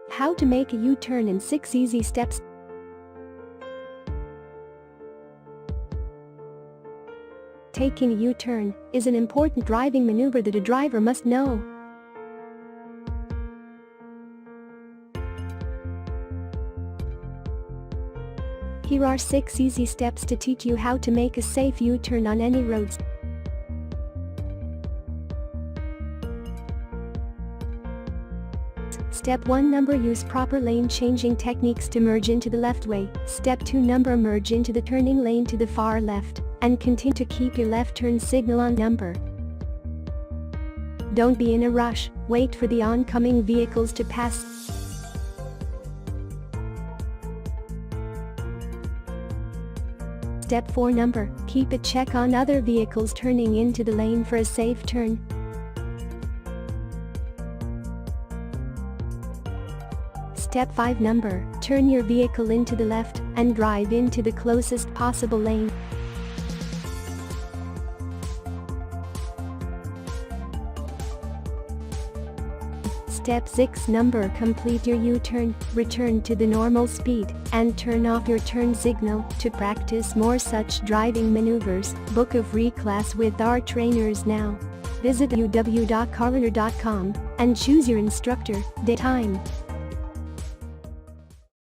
How to make a U-turn in 6 easy steps. Taking a U-turn is an important driving maneuver that a driver must know. Here are 6 easy steps to teach you how to make a safe U-turn on any roads. Step 1. Use proper lane changing techniques to merge into the left way. Step 2. Merge into the turning lane to the far left and continue to keep your left turn signal on. Don't be in a rush, wait for the oncoming vehicles to pass. Step 4. Keep a check on other vehicles turning into the lane for a safe turn. Step 5. Turn your vehicle into the left and drive into the closest possible lane. Step 6. Complete your U-turn, return to the normal speed, and turn off your turn signal. To practice more such driving maneuvers, book a free class with our trainers now. Visit uw.carlearner.com and choose your instructor, date, time.